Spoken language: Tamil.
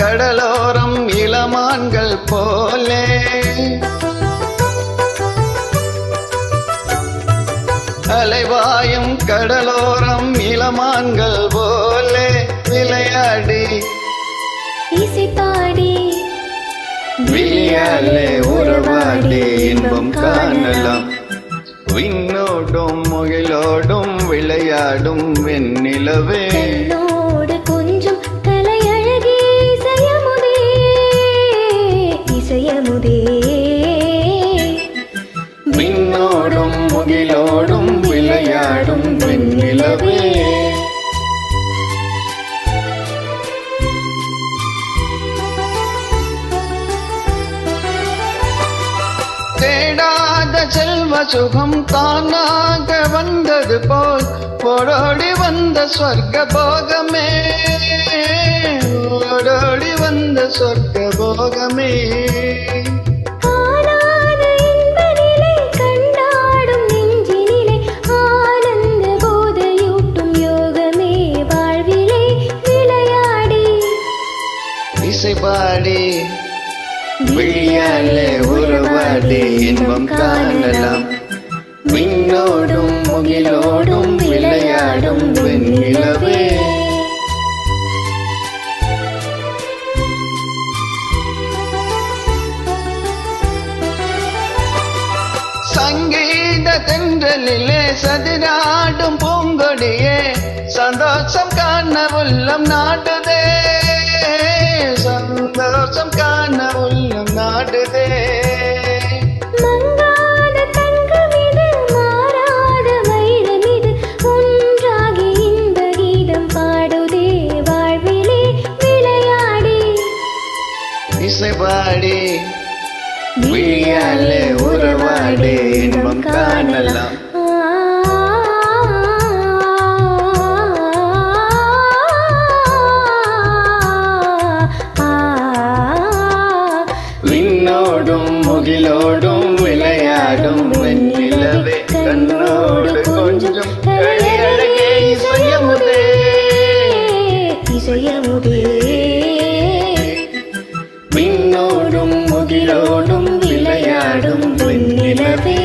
கடலோரம் இளமான்கள் போலே அலைவாயும் கடலோரம் இளமான்கள் போலே விளையாடி இசைப்பாடி விளையாலே உறவாடி இன்பம் காணலாம். விண்ணோடும் முகிலோடும் விளையாடும் வெண்ணிலவே என்னோடு கொஞ்சம் கலையழகே இசையமுதே இசையமுதே விண்ணோடும் முகிலோடும் விளையாடும் வெண்ணிலவே தேடாத செல்வ சுகம் தானாக வந்தது போல் ஓடோடி வந்த சொர்க்க போகமே ஓடோடி வந்த சொர்க்க போகமே இசைபாடி விழியாலே உறவாடி இன்பம் காணலாம். விண்ணோடும் முகிலோடும் விளையாடும் வெண்ணிலவே சங்கீத தென்றலிலே சதிராடும் பூங்கொடியே சந்தோஷம் காண உள்ளம் நாடுதே சந்தோஷம் காண உள்ளம் நாடுதே மங்காத தங்கமிது மாறாத வைரமிது ஒன்றாகி இன்ப கீதம் பாடுதே வாழ்விலே விளையாடி இசைபாடி விழியாலே உறவாடி இன்பம் காணலாம். விண்ணோடும் முகிலோடும் விளையாடும் வெண்ணிலவே கண்ணோடு கொஞ்சம் கலையழகே இசையமுதே இசையமுதே விண்ணோடும் முகிலோடும் விளையாடும் வெண்ணிலவே